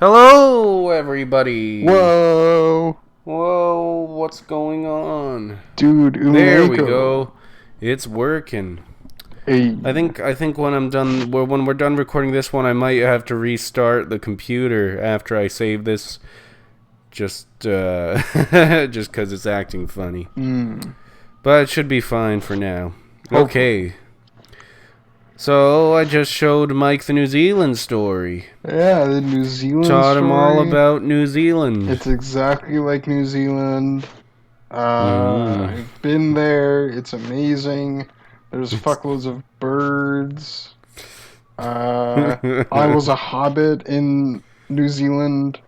Hello, everybody. Whoa! Whoa, what's going on? Dude, Umineko. There we go. It's working. Hey. I think when we're done recording this one, I might have to restart the computer after I save this. Just because it's acting funny. But it should be fine for now. Okay. So, I just showed Mike the New Zealand story. Yeah, the New Zealand Taught story. him all about New Zealand. It's exactly like New Zealand. I've been there. It's amazing. There's fuckloads of birds. I was a hobbit in New Zealand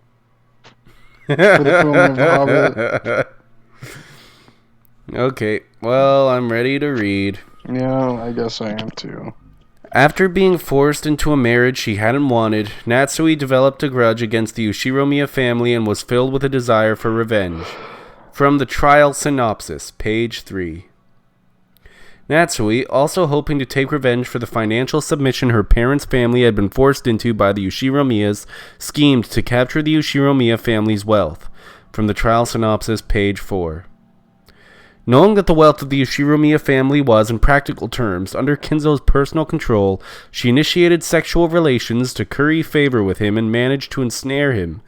for the filming of The Hobbit. Okay, well, I'm ready to read. Yeah, I guess I am too. After being forced into a marriage she hadn't wanted, Natsui developed a grudge against the Ushiromiya family and was filled with a desire for revenge. From the trial synopsis, page 3. Natsui, also hoping to take revenge for the financial submission her parents' family had been forced into by the Ushiromiyas, schemed to capture the Ushiromiya family's wealth. From the trial synopsis, page 4. Knowing that the wealth of the Ushiromiya family was, in practical terms, under Kinzo's personal control, she initiated sexual relations to curry favor with him and managed to ensnare him.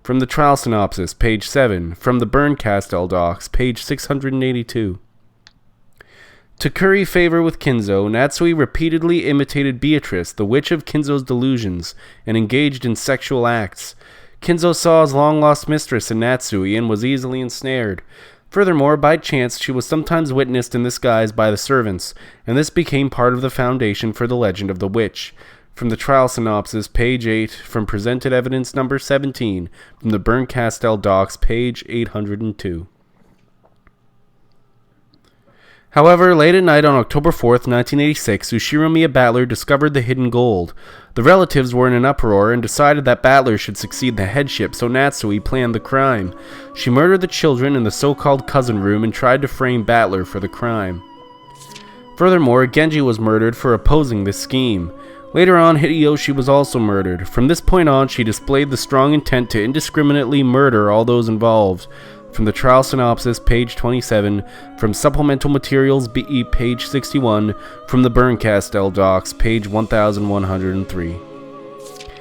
From the trial synopsis, page 7. From the Bernkastel docs, page 682. To curry favor with Kinzo, Natsui repeatedly imitated Beatrice, the witch of Kinzo's delusions, and engaged in sexual acts. Kinzo saw his long-lost mistress in Natsui and was easily ensnared. Furthermore, by chance, she was sometimes witnessed in this guise by the servants, and this became part of the foundation for the legend of the witch. From the trial synopsis, page 8, from presented evidence number 17, from the Bernkastel docs, page 802. However, late at night on October 4th, 1986, Ushiromiya Battler discovered the hidden gold. The relatives were in an uproar and decided that Battler should succeed the headship, so Natsui planned the crime. She murdered the children in the so-called cousin room and tried to frame Battler for the crime. Furthermore, Genji was murdered for opposing this scheme. Later on, Hideyoshi was also murdered. From this point on, she displayed the strong intent to indiscriminately murder all those involved. From the trial synopsis, page 27, from supplemental materials, BE, page 61, from the Bernkastel docs, page 1103.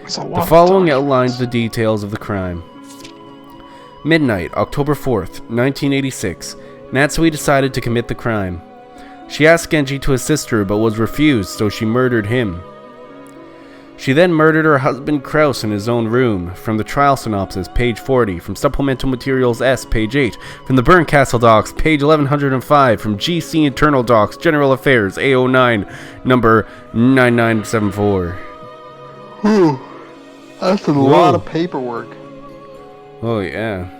The following outlines the details of the crime. Midnight, October 4th, 1986. Natsui decided to commit the crime. She asked Genji to assist her, but was refused, so she murdered him. She then murdered her husband Kraus in his own room. From the trial synopsis, page 40. From supplemental materials S, page 8. From the Bernkastel docs, page 1105. From GC internal docs, General Affairs, A09, number 9974. Whew. That's a lot of paperwork. Oh, yeah.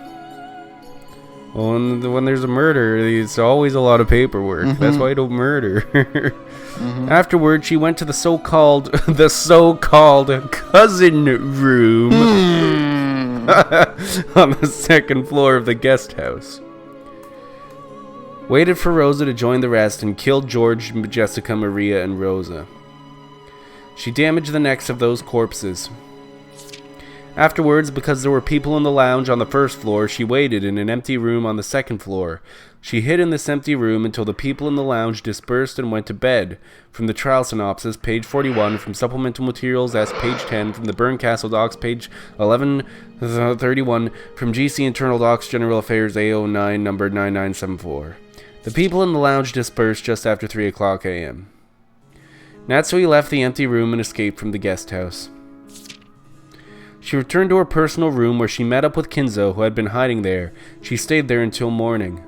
Well, when there's a murder, it's always a lot of paperwork. That's why I don't murder. Afterward, she went to the so-called cousin room on the second floor of the guest house. Waited for Rosa to join the rest and killed George, Jessica, Maria, and Rosa. She damaged the necks of those corpses. Afterwards, because there were people in the lounge on the first floor, she waited in an empty room on the second floor. She hid in this empty room until the people in the lounge dispersed and went to bed. From the trial synopsis, page 41, from supplemental materials S, page 10, from the Bernkastel docs, page 1131, from GC internal docs, General Affairs, A09, number 9974. The people in the lounge dispersed just after 3 o'clock a.m. Natsui left the empty room and escaped from the guest house. She returned to her personal room where she met up with Kinzo, who had been hiding there. She stayed there until morning.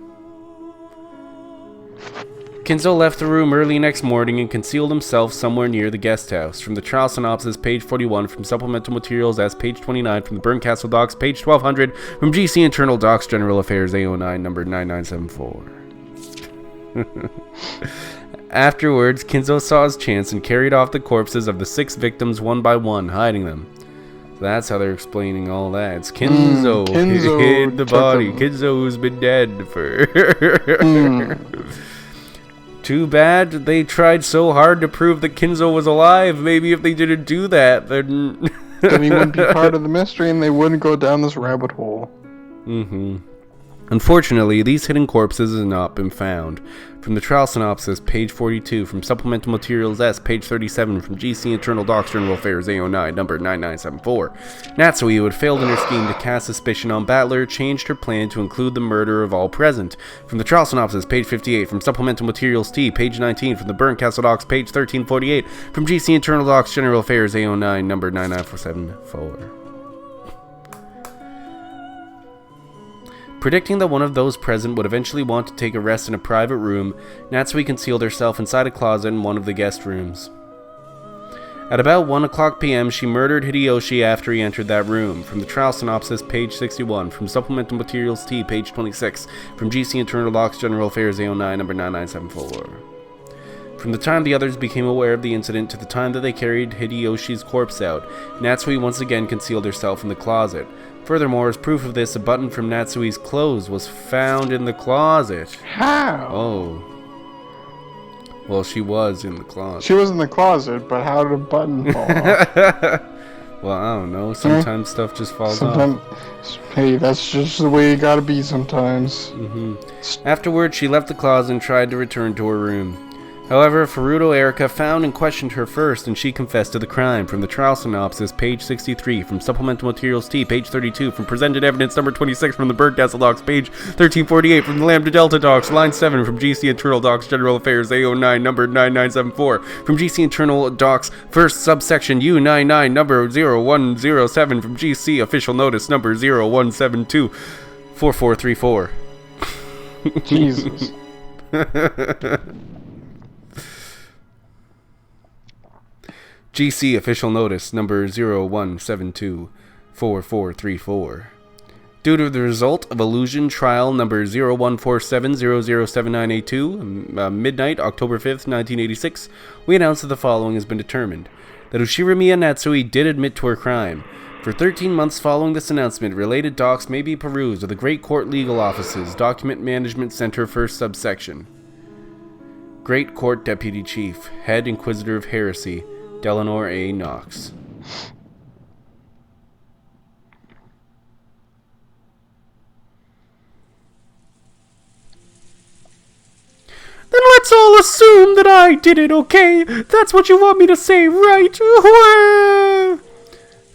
Kinzo left the room early next morning and concealed himself somewhere near the guest house. From the trial synopsis, page 41, from supplemental materials S, page 29, from the Bernkastel docs, page 1200, from GC internal docs, General Affairs, A09, number 9974. Afterwards, Kinzo saw his chance and carried off the corpses of the 6 victims one by one, hiding them. That's how they're explaining all that. It's Kinzo hid the body. Kinzo who's been dead for... Too bad they tried so hard to prove that Kinzo was alive. Maybe if they didn't do that, then then he wouldn't be part of the mystery and they wouldn't go down this rabbit hole. Mm-hmm. Unfortunately, these hidden corpses have not been found. From the trial synopsis, page 42. From Supplemental Materials S, page 37. From GC Internal Docs General Affairs A09, number 9974. Natsui, who had failed in her scheme to cast suspicion on Battler, changed her plan to include the murder of all present. From the trial synopsis, page 58. From Supplemental Materials T, page 19. From the Burnt Castle Docs, page 1348. From GC Internal Docs General Affairs A09, number 99474. Predicting that one of those present would eventually want to take a rest in a private room, Natsui concealed herself inside a closet in one of the guest rooms. At about 1 o'clock p.m., she murdered Hideyoshi after he entered that room. From the trial synopsis, page 61. From Supplemental Materials T, page 26. From GC Internal Docs General Affairs A09, number 9974. From the time the others became aware of the incident to the time that they carried Hideyoshi's corpse out, Natsui once again concealed herself in the closet. Furthermore, as proof of this, a button from Natsui's clothes was found in the closet. How? Oh. Well, she was in the closet. She was in the closet, but how did a button fall off? Well, I don't know. Sometimes stuff just falls off. Hey, that's just the way you gotta be sometimes. Afterwards, she left the closet and tried to return to her room. However, Furuto Erika found and questioned her first, and she confessed to the crime. From the trial synopsis, page 63. From Supplemental Materials T, page 32. From Presented Evidence number 26. From the Burnt Castle Docs, page 1348. From the Lambda Delta Docs, line 7. From GC Internal Docs General Affairs A09, number 9974. From GC Internal Docs, first subsection U99, number 0107. From GC Official Notice number 01724434. Jesus. GC Official Notice Number 01724434. Due to the result of Illusion Trial Number 0147007982, midnight, October 5th, 1986, we announce that the following has been determined. That Ushiramiya Natsui did admit to her crime. For 13 months following this announcement, related docs may be perused at the Great Court Legal Offices, Document Management Center, First Subsection. Great Court Deputy Chief, Head Inquisitor of Heresy, Delanor A. Knox. Then let's all assume that I did it, okay? That's what you want me to say, right?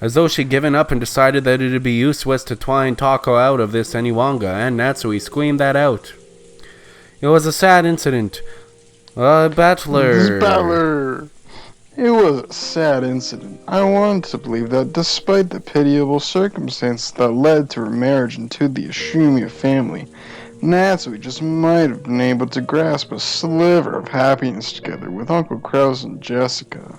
As though she'd given up and decided that it'd be useless to try and talk her out of this any longer, and Natsui screamed that out. It was a sad incident. Battler. It was a sad incident. I wanted to believe that despite the pitiable circumstances that led to her marriage into the Ashimiya family, Natsui just might have been able to grasp a sliver of happiness together with Uncle Kraus and Jessica.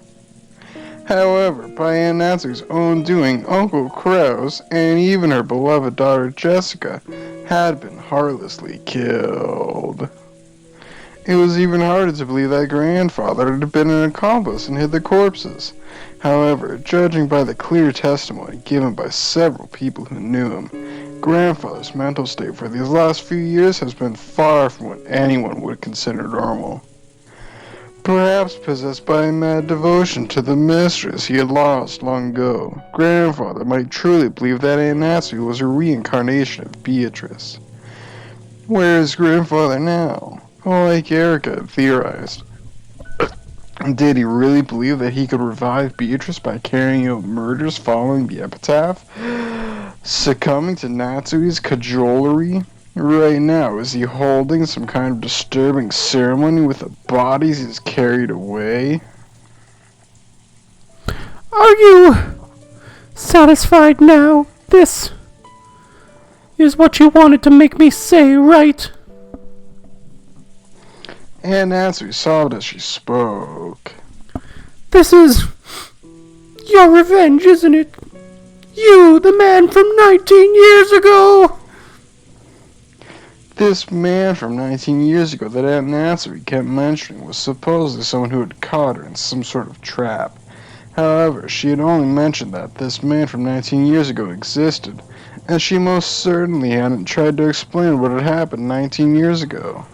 However, by Aunt Natsui's own doing, Uncle Kraus and even her beloved daughter Jessica had been heartlessly killed. It was even harder to believe that grandfather had been an accomplice and hid the corpses. However, judging by the clear testimony given by several people who knew him, grandfather's mental state for these last few years has been far from what anyone would consider normal. Perhaps possessed by a mad devotion to the mistress he had lost long ago, grandfather might truly believe that Aunt Natsui was a reincarnation of Beatrice. Where is grandfather now? Like Erika had theorized. Did he really believe that he could revive Beatrice by carrying out murders following the epitaph? Succumbing to Natsui's cajolery? Right now, is he holding some kind of disturbing ceremony with the bodies he's carried away? Are you satisfied now? This is what you wanted to make me say, right? Aunt Natsui sobbed as she spoke. This is your revenge, isn't it? You, the man from 19 years ago! This man from 19 years ago that Aunt Natsui kept mentioning was supposedly someone who had caught her in some sort of trap. However, she had only mentioned that this man from 19 years ago existed, and she most certainly hadn't tried to explain what had happened 19 years ago.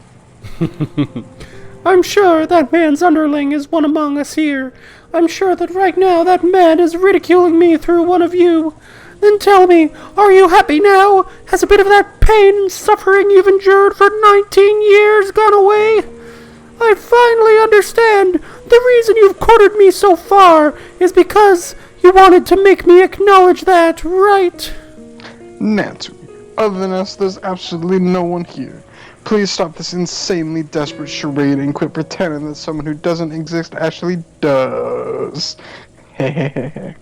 I'm sure that man's underling is one among us here. I'm sure that right now that man is ridiculing me through one of you. Then tell me, are you happy now? Has a bit of that pain and suffering you've endured for 19 years gone away? I finally understand. The reason you've courted me so far is because you wanted to make me acknowledge that, right? Natsu, other than us, there's absolutely no one here. Please stop this insanely desperate charade and quit pretending that someone who doesn't exist actually does. Hehehe.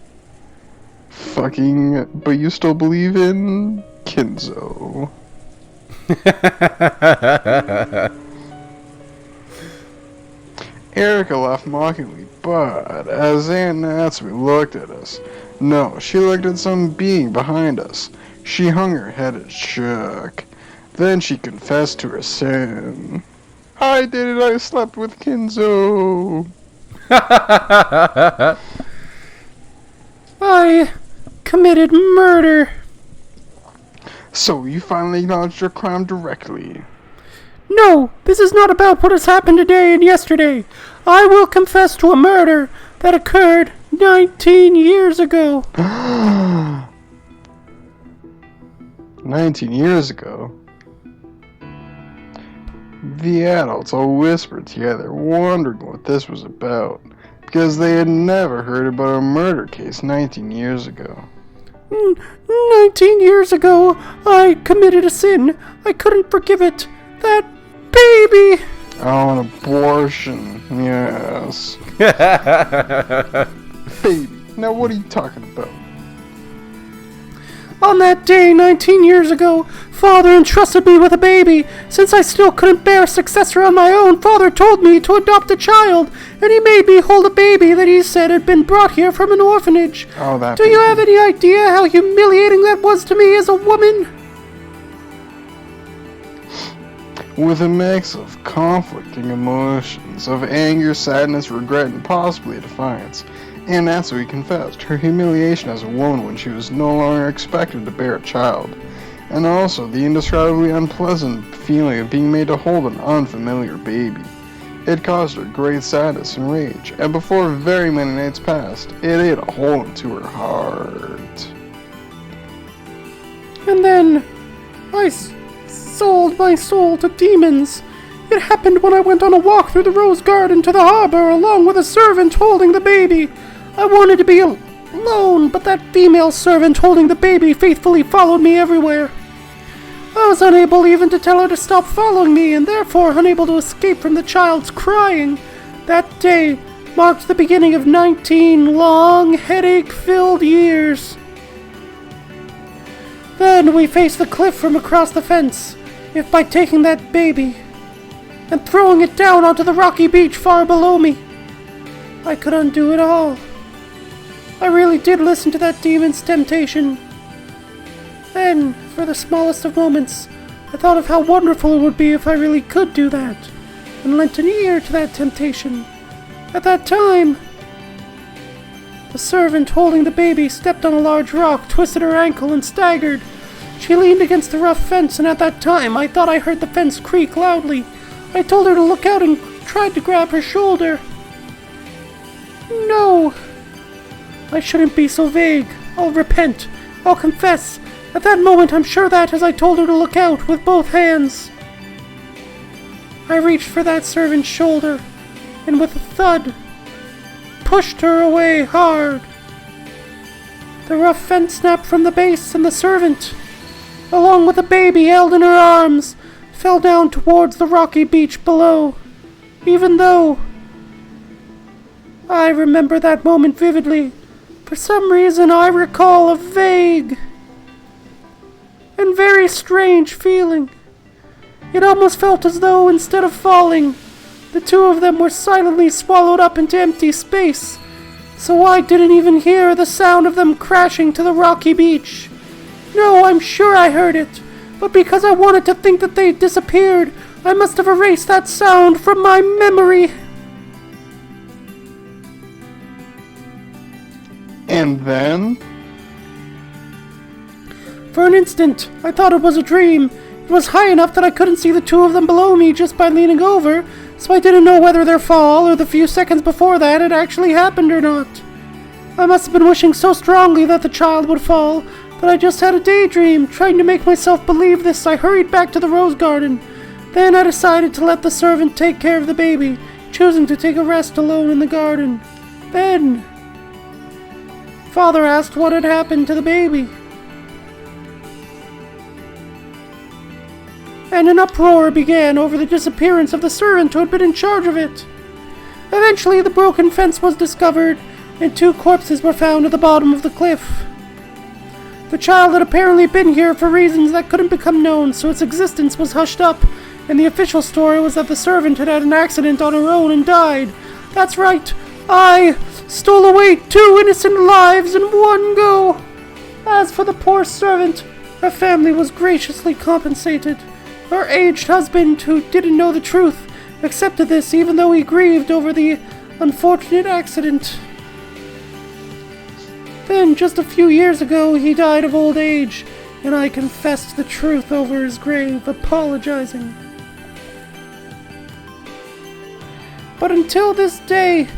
Fucking, but you still believe in Kinzo. Erica laughed mockingly, but as Aunt Natsu looked at us, no, she looked at some being behind us. She hung her head and shook. Then she confessed to her sin. I did it, I slept with Kinzo. I committed murder. So you finally acknowledged your crime directly. No, this is not about what has happened today and yesterday. I will confess to a murder that occurred 19 years ago. 19 years ago? The adults all whispered together, wondering what this was about, because they had never heard about a murder case 19 years ago. 19 years ago, I committed a sin. I couldn't forgive it. That baby! Oh, an abortion, yes. Baby, now what are you talking about? On that day, 19 years ago, Father entrusted me with a baby. Since I still couldn't bear a successor on my own, Father told me to adopt a child, and he made me hold a baby that he said had been brought here from an orphanage. Oh, that Do baby. you have any idea how humiliating that was to me as a woman? With a mix of conflicting emotions, of anger, sadness, regret, and possibly a defiance, Aunt Natsu confessed her humiliation as a woman when she was no longer expected to bear a child, and also the indescribably unpleasant feeling of being made to hold an unfamiliar baby. It caused her great sadness and rage, and before very many nights passed, it ate a hole into her heart. And then, I sold my soul to demons. It happened when I went on a walk through the rose garden to the harbor along with a servant holding the baby. I wanted to be alone, but that female servant holding the baby faithfully followed me everywhere. I was unable even to tell her to stop following me, and therefore unable to escape from the child's crying. That day marked the beginning of 19 long, headache-filled years. Then we faced the cliff from across the fence, if by taking that baby and throwing it down onto the rocky beach far below me, I could undo it all. I really did listen to that demon's temptation. Then, for the smallest of moments, I thought of how wonderful it would be if I really could do that, and lent an ear to that temptation. At that time, the servant holding the baby stepped on a large rock, twisted her ankle, and staggered. She leaned against the rough fence, and at that time I thought I heard the fence creak loudly. I told her to look out and tried to grab her shoulder. No! I shouldn't be so vague. I'll repent. I'll confess. At that moment, I'm sure that as I told her to look out with both hands, I reached for that servant's shoulder, and with a thud, pushed her away hard. The rough fence snapped from the base, and the servant, along with the baby held in her arms, fell down towards the rocky beach below. Even though I remember that moment vividly, for some reason I recall a vague and very strange feeling. It almost felt as though, instead of falling, the two of them were silently swallowed up into empty space, so I didn't even hear the sound of them crashing to the rocky beach. No, I'm sure I heard it, but because I wanted to think that they disappeared, I must have erased that sound from my memory. And then? For an instant, I thought it was a dream. It was high enough that I couldn't see the two of them below me just by leaning over, so I didn't know whether their fall or the few seconds before that had actually happened or not. I must have been wishing so strongly that the child would fall that I just had a daydream. Trying to make myself believe this, I hurried back to the rose garden. Then I decided to let the servant take care of the baby, choosing to take a rest alone in the garden. Then, Father asked what had happened to the baby. And an uproar began over the disappearance of the servant who had been in charge of it. Eventually, the broken fence was discovered, and 2 corpses were found at the bottom of the cliff. The child had apparently been here for reasons that couldn't become known, so its existence was hushed up, and the official story was that the servant had had an accident on her own and died. That's right, I stole away 2 innocent lives in one go. As for the poor servant, her family was graciously compensated. Her aged husband, who didn't know the truth, accepted this even though he grieved over the unfortunate accident. Then, just a few years ago, he died of old age, and I confessed the truth over his grave, apologizing. But until this day,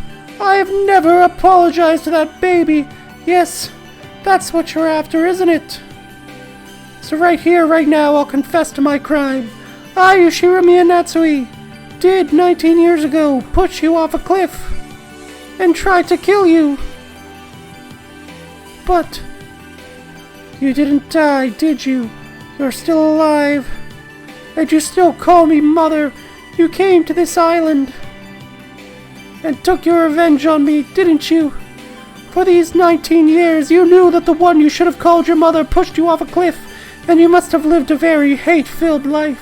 I have never apologized to that baby. Yes, that's what you're after, isn't it? So right here, right now, I'll confess to my crime. I, Yoshiromiya Natsui, did 19 years ago push you off a cliff and try to kill you. But you didn't die, did you? You're still alive. And you still call me mother. You came to this island and took your revenge on me, didn't you? For these 19 years, you knew that the one you should have called your mother pushed you off a cliff, and you must have lived a very hate-filled life.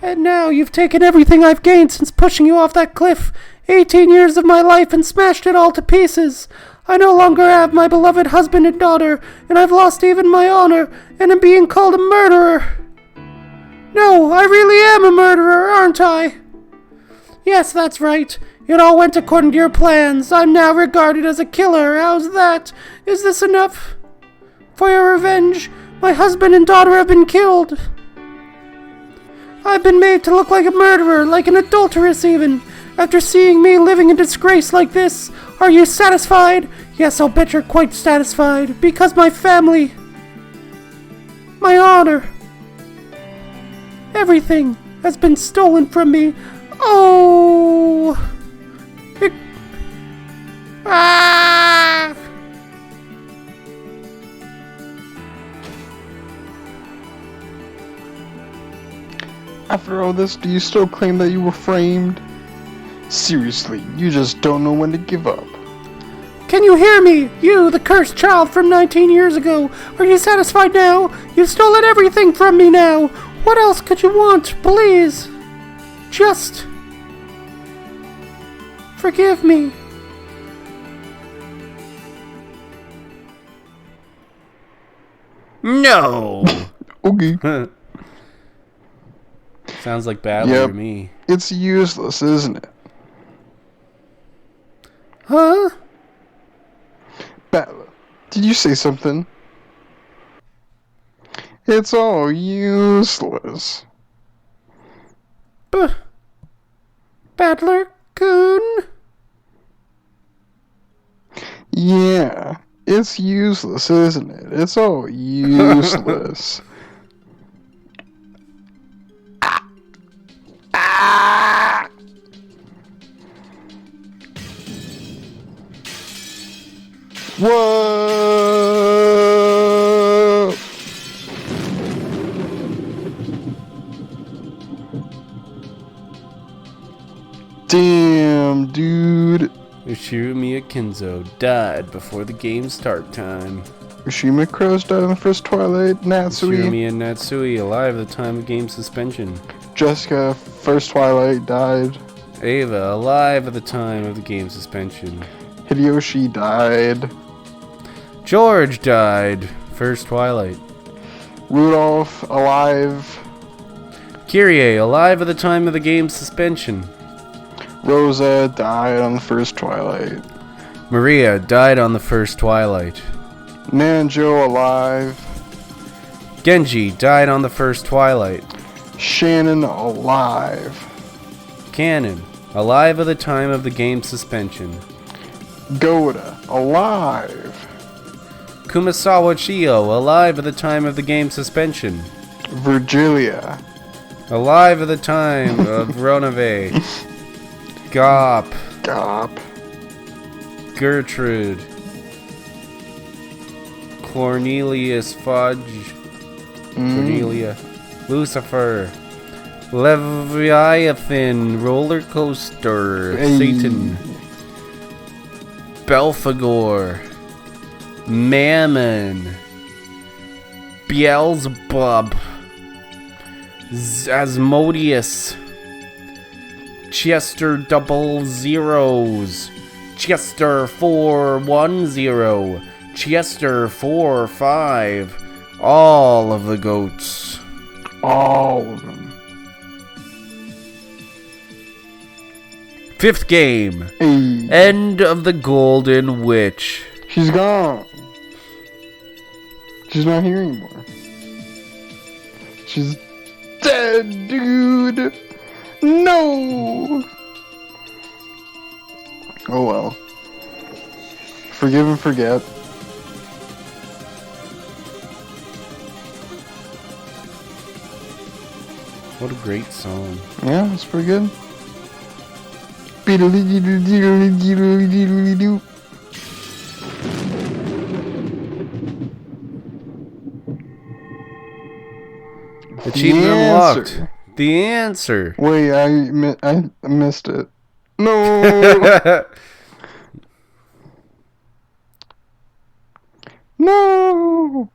And now you've taken everything I've gained since pushing you off that cliff, 18 years of my life, and smashed it all to pieces. I no longer have my beloved husband and daughter, and I've lost even my honor, and am being called a murderer. No, I really am a murderer, aren't I? Yes, that's right. It all went according to your plans. I'm now regarded as a killer. How's that? Is this enough? For your revenge, my husband and daughter have been killed. I've been made to look like a murderer, like an adulteress even. After seeing me living in disgrace like this, are you satisfied? Yes, I'll bet you're quite satisfied. Because my family, my honor, everything has been stolen from me. Oh! Ah! After all this, do you still claim that you were framed? Seriously, you just don't know when to give up. Can you hear me? You, the cursed child from 19 years ago. Are you satisfied now? You've stolen everything from me now. What else could you want? Please. Just forgive me. No! Okay. Sounds like Battler Yep. to me. It's useless, isn't it? Huh? Battler, did you say something? It's all useless. Battler-kun? Yeah, it's useless, isn't it? It's all useless. Whoa! Damn, dude. Yoshiromiya Kinzo died before the game's start time. Umineko died in the first Twilight. Natsui. Yoshiromiya Natsui alive at the time of game suspension. Jessica, first Twilight, died. Ava alive at the time of the game suspension. Hideyoshi died. George died. First Twilight. Rudolph, alive. Kyrie alive at the time of the game suspension. Rosa died on the first Twilight. Maria died on the first Twilight. Nanjo, alive. Genji died on the first Twilight. Shannon, alive. Canon. Alive at the time of the game's suspension. Goda. Alive. Kumasawa Chiyo. Alive at the time of the game's suspension. Virgilia. Alive at the time of Ronave. Gop. Gop. Gertrude. Cornelius Fudge. Cornelia. Lucifer. Leviathan. Roller Coaster. Hey. Satan. Belphegor. Mammon. Beelzebub. Asmodeus. Chester double zeros. Chester 410. Chester 45. All of the goats. All of them. Fifth game. Hey. End of the Golden Witch. She's gone. She's not here anymore. She's dead, dude. No. Oh well. Forgive and forget. What a great song. Yeah, it's pretty good. Beedly-dee-doo-dee-doo-dee-doo-dee-doo-dee-doo. Achievement unlocked. The answer. Wait, I missed it. No. No.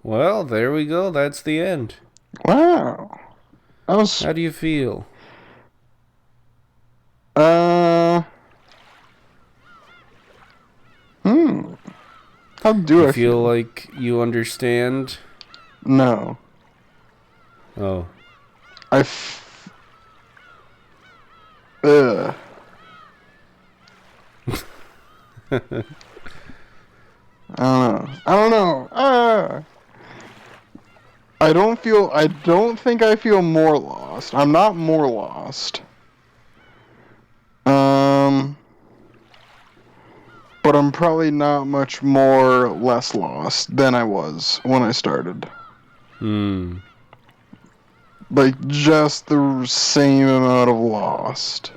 Well, there we go. That's the end. Wow. I was. How do you feel? How do You I feel like you understand? No. Oh. Ugh. I don't know. I don't think I feel more lost. I'm not more lost. But I'm probably not much more less lost than I was when I started. Like, just the same amount of lost.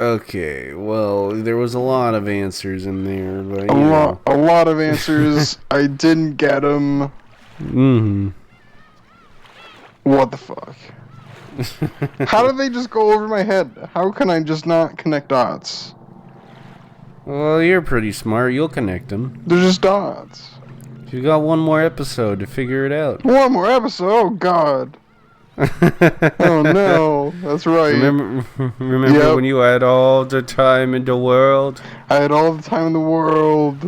Okay, well, there was a lot of answers in there, but you know. A lot of answers. I didn't get them. What the fuck? How did they just go over my head? How can I just not connect dots? Well, you're pretty smart. You'll connect them. They're just dots. You got one more episode to figure it out. One more episode? Oh, God. Oh, no. That's right. Remember Yep. when you had all the time in the world? I had all the time in the world,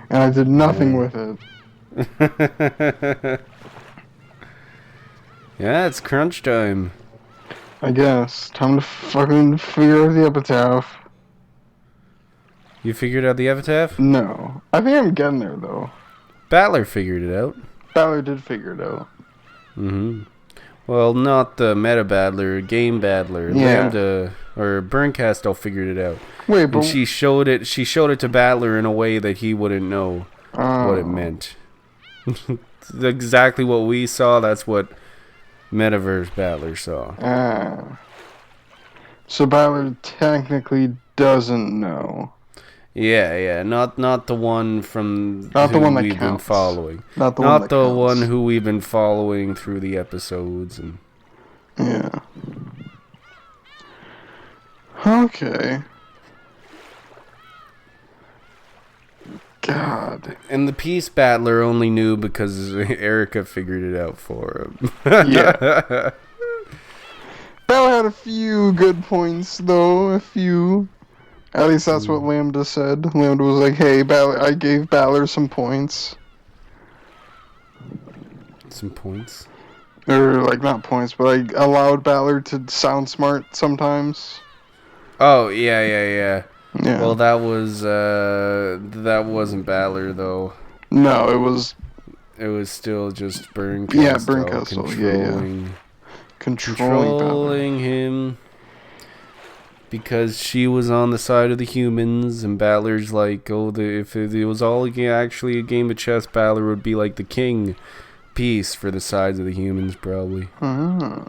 and I did nothing with it. Yeah, it's crunch time. I guess. Time to fucking figure out the epitaph. You figured out the epitaph? No. I think I'm getting there, though. Battler figured it out. Battler did figure it out. Well, not the meta battler, game battler. Yeah. Lambda or Burncastle figured it out. Wait, but And she showed it to Battler in a way that he wouldn't know what it meant. Exactly what we saw, that's what Metaverse Battler saw. So Battler technically doesn't know. Yeah, not the one from Not the one that we've been counts. following. Not the Not the one that one counts. who we've been following through the episodes and Yeah. Okay. God. and the Peace Battler only knew because Erica figured it out for him. Yeah. Battler had a few good points, though. A few. At least that's what Lambda said. Lambda was like, hey, Battler, I gave Battler some points. Some points. Or, like, not points, but I allowed Battler to sound smart sometimes. Oh, yeah. Yeah. Well, that wasn't Battler though. No, it was It was still just Bernkastel. Yeah, Bernkastel. Controlling him. Because she was on the side of the humans, and Balor's like, if it was all actually a game of chess, Balor would be like the king piece for the sides of the humans, probably. But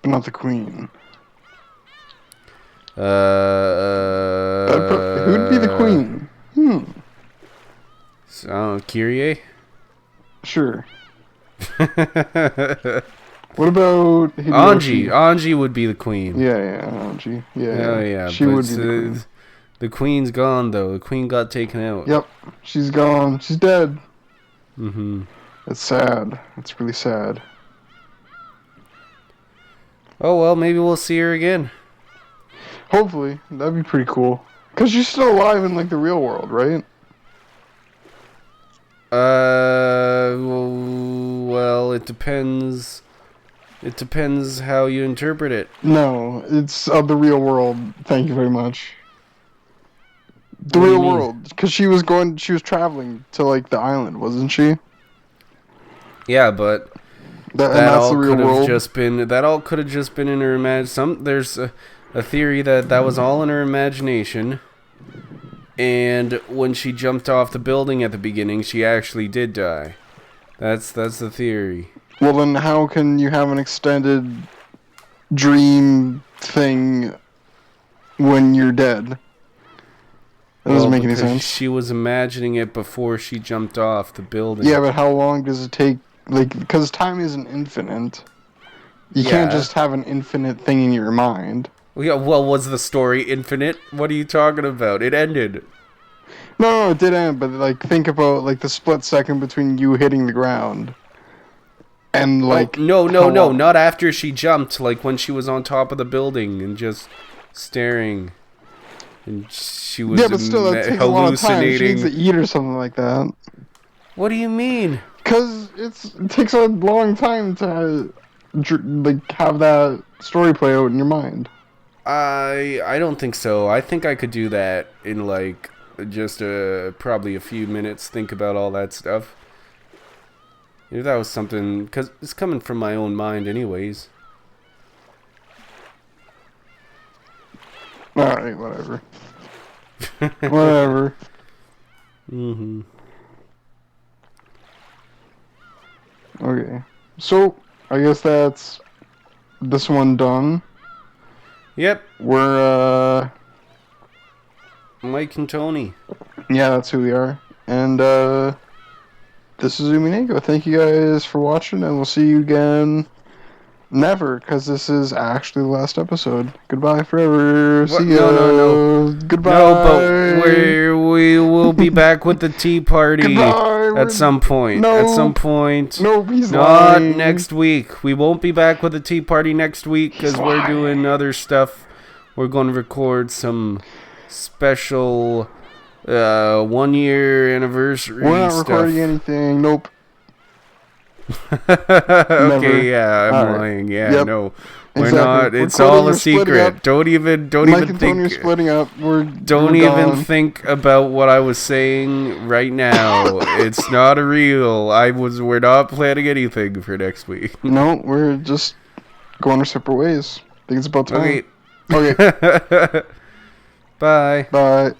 not the queen. Who'd be the queen? So, I don't know, Kyrie? Sure. What about Hideyoshi? Anji would be the queen. Yeah, Anji. Yeah. Oh, yeah. She would be the queen. The queen's gone, though. The queen got taken out. Yep. She's gone. She's dead. Mm-hmm. It's sad. It's really sad. Oh, well, maybe we'll see her again. Hopefully. That'd be pretty cool. Because she's still alive in, like, the real world, right? Well, it depends. It depends how you interpret it. No, it's the real world. Thank you very much. The real world, because she was traveling to like the island, wasn't she? Yeah, but that all could have just been in her imagination. There's a theory that was all in her imagination, and when she jumped off the building at the beginning, she actually did die. That's the theory. Well, then how can you have an extended dream thing when you're dead? That doesn't make any sense. She was imagining it before she jumped off the building. Yeah, but how long does it take? Like, because time isn't infinite. You can't just have an infinite thing in your mind. Yeah, well, was the story infinite? What are you talking about? It ended. No, it did end, but like, think about like the split second between you hitting the ground. And like no, not after she jumped, like when she was on top of the building and just staring. And she was but still, that takes a lot of time. She needs to eat or something like that. What do you mean? Because it takes a long time to like have that story play out in your mind. I don't think so. I think I could do that in like just probably a few minutes. Think about all that stuff. If that was something, because it's coming from my own mind anyways. Alright, whatever. Whatever. Mm-hmm. Okay. So, I guess that's this one done. Yep. We're, Mike and Tony. Yeah, that's who we are. And, this is Umineko. Thank you guys for watching, and we'll see you again. Never, because this is actually the last episode. Goodbye forever. What? See ya. No. Goodbye. No, but we will be back with the tea party at some point. No. At some point. No, he's not lying. next week. We won't be back with the tea party next week because we're doing other stuff. We're going to record some special 1 year anniversary We're not stuff. recording anything. Nope. Okay, yeah, I'm lying. Yeah, yep. No. We're Exactly. not. It's all a secret. Don't even Mike even and think. Tony are splitting up. Don't we're even gone. think about what I was saying right now. It's not a real. We're not planning anything for next week. No, we're just going our separate ways. I think it's about time. Okay. Okay. Bye. Bye.